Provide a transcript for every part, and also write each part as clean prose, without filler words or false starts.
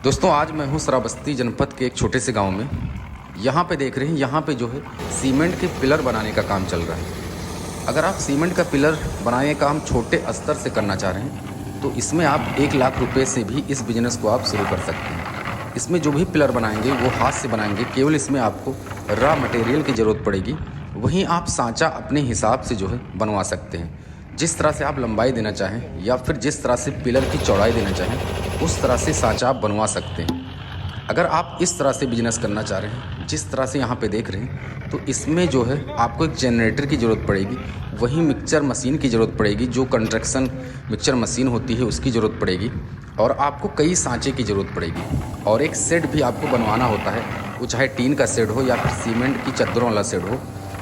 दोस्तों आज मैं हूँ श्रावस्ती जनपद के एक छोटे से गांव में। यहाँ पे देख रहे हैं, यहाँ पे जो है सीमेंट के पिलर बनाने का काम चल रहा है। अगर आप सीमेंट का पिलर बनाने का काम छोटे स्तर से करना चाह रहे हैं तो इसमें आप 1 लाख रुपए से भी इस बिज़नेस को आप शुरू कर सकते हैं। इसमें जो भी पिलर बनाएंगे वो हाथ से बनाएंगे, केवल इसमें आपको रॉ मटेरियल की ज़रूरत पड़ेगी। वहीं आप सांचा अपने हिसाब से जो है बनवा सकते हैं। जिस तरह से आप लंबाई देना चाहें या फिर जिस तरह से पिलर की चौड़ाई देना चाहें उस तरह से सांचा आप बनवा सकते हैं। अगर आप इस तरह से बिजनेस करना चाह रहे हैं जिस तरह से यहाँ पे देख रहे हैं, तो इसमें जो है आपको एक जनरेटर की ज़रूरत पड़ेगी, वहीं मिक्सचर मशीन की ज़रूरत पड़ेगी, जो कंस्ट्रक्शन मिक्सचर मशीन होती है उसकी ज़रूरत पड़ेगी, और आपको कई सांचे की ज़रूरत पड़ेगी। और एक शेड भी आपको बनवाना होता है, वो चाहे टीन का शेड हो या फिर सीमेंट की चद्दरों वाला शेड हो,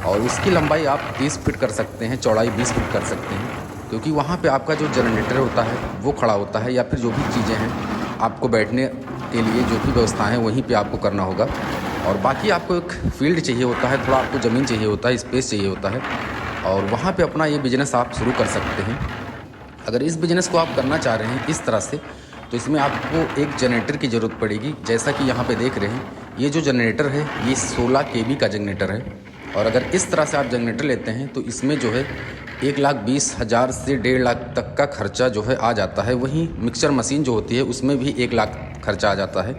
और उसकी लंबाई आप 30 फीट कर सकते हैं, चौड़ाई 20 फीट कर सकते हैं, क्योंकि वहाँ पे आपका जो जनरेटर होता है वो खड़ा होता है, या फिर जो भी चीज़ें हैं आपको बैठने के लिए जो भी व्यवस्था है वहीं पे आपको करना होगा। और बाकी आपको एक फील्ड चाहिए होता है, थोड़ा आपको ज़मीन चाहिए होता है, स्पेस चाहिए होता है, और वहाँ पे अपना ये बिज़नेस आप शुरू कर सकते हैं। अगर इस बिज़नेस को आप करना चाह रहे हैं इस तरह से, तो इसमें आपको एक जनरेटर की ज़रूरत पड़ेगी। जैसा कि यहाँ पे देख रहे हैं, ये जो जनरेटर है ये 16 kV का जनरेटर है, और अगर इस तरह से आप जनरेटर लेते हैं तो इसमें जो है 1,20,000 से 1.5 लाख तक का खर्चा जो है आ जाता है। वहीं मिक्सचर मशीन जो होती है उसमें भी 1 लाख खर्चा आ जाता है।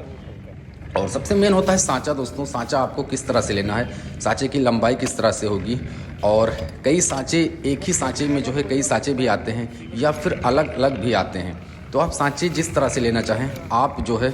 और सबसे मेन होता है सांचा। दोस्तों, सांचा आपको किस तरह से लेना है, सांचे की लंबाई किस तरह से होगी, और कई सांचे, एक ही सांचे में जो है कई सांचे भी आते हैं या फिर अलग अलग भी आते हैं। तो आप सांचे जिस तरह से लेना चाहें, आप जो है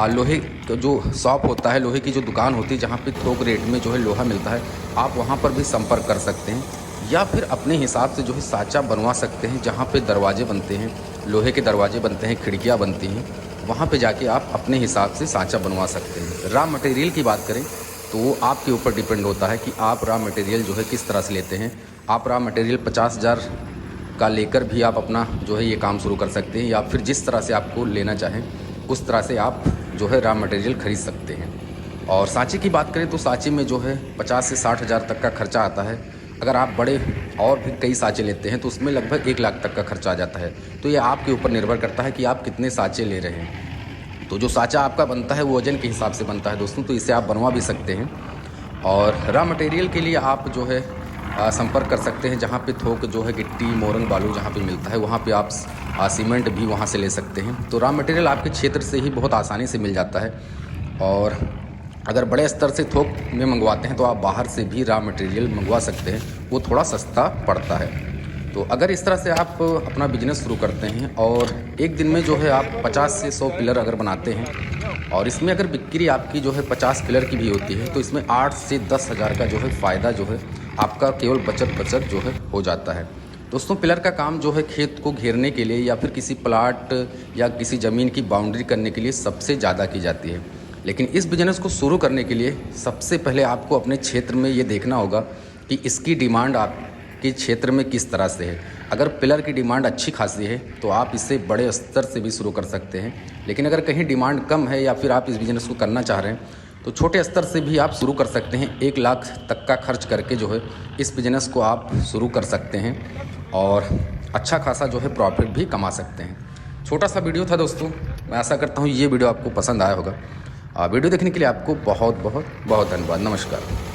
लोहे का जो शॉप होता है, लोहे की जो दुकान होती है जहाँ पे थोक रेट में जो है लोहा मिलता है, आप वहाँ पर भी संपर्क कर सकते हैं, या फिर अपने हिसाब से जो है सांचा बनवा सकते हैं। जहाँ पे दरवाजे बनते हैं, लोहे के दरवाजे बनते हैं, खिड़कियाँ बनती हैं, वहाँ पे जाके आप अपने हिसाब से सांचा बनवा सकते हैं। रॉ मटेरियल की बात करें तो वो आपके ऊपर डिपेंड होता है कि आप रॉ मटेरियल जो है किस तरह से लेते हैं। आप रॉ मटेरियल 50,000 का लेकर भी आप अपना जो है ये काम शुरू कर सकते हैं, या फिर जिस तरह से आपको लेना चाहें उस तरह से आप जो है रॉ मटेरियल ख़रीद सकते हैं। और सांचे की बात करें तो सांचे में जो है 50 से 60,000 तक का खर्चा आता है। अगर आप बड़े और भी कई सांचे लेते हैं तो उसमें लगभग 1 लाख तक का खर्चा आ जाता है। तो ये आपके ऊपर निर्भर करता है कि आप कितने सांचे ले रहे हैं। तो जो सांचा आपका बनता है वो वजन के हिसाब से बनता है दोस्तों, तो इसे आप बनवा भी सकते हैं। और रॉ मटेरियल के लिए आप जो है संपर्क कर सकते हैं। जहाँ पे थोक जो है गिट्टी, मोरंग, बालू जहाँ पे मिलता है वहाँ पे आप सीमेंट भी वहाँ से ले सकते हैं। तो रॉ मटेरियल आपके क्षेत्र से ही बहुत आसानी से मिल जाता है। और अगर बड़े स्तर से थोक में मंगवाते हैं तो आप बाहर से भी रॉ मटेरियल मंगवा सकते हैं, वो थोड़ा सस्ता पड़ता है। तो अगर इस तरह से आप अपना बिजनेस शुरू करते हैं और एक दिन में जो है आप 50 से 100 पिलर अगर बनाते हैं, और इसमें अगर बिक्री आपकी जो है 50 पिलर की भी होती है, तो इसमें 8 से 10 हज़ार का जो है फ़ायदा जो है आपका केवल बचत जो है हो जाता है। दोस्तों, पिलर का काम जो है खेत को घेरने के लिए या फिर किसी प्लाट या किसी ज़मीन की बाउंड्री करने के लिए सबसे ज़्यादा की जाती है। लेकिन इस बिज़नेस को शुरू करने के लिए सबसे पहले आपको अपने क्षेत्र में ये देखना होगा कि इसकी डिमांड आपके क्षेत्र में किस तरह से है। अगर पिलर की डिमांड अच्छी खासी है तो आप इसे बड़े स्तर से भी शुरू कर सकते हैं। लेकिन अगर कहीं डिमांड कम है या फिर आप इस बिज़नेस को करना चाह रहे हैं तो छोटे स्तर से भी आप शुरू कर सकते हैं। 1 लाख तक का खर्च करके जो है इस बिज़नेस को आप शुरू कर सकते हैं और अच्छा खासा जो है प्रॉफिट भी कमा सकते हैं। छोटा सा वीडियो था दोस्तों, मैं आशा करता हूँ ये वीडियो आपको पसंद आया होगा। वीडियो देखने के लिए आपको बहुत बहुत बहुत धन्यवाद। नमस्कार।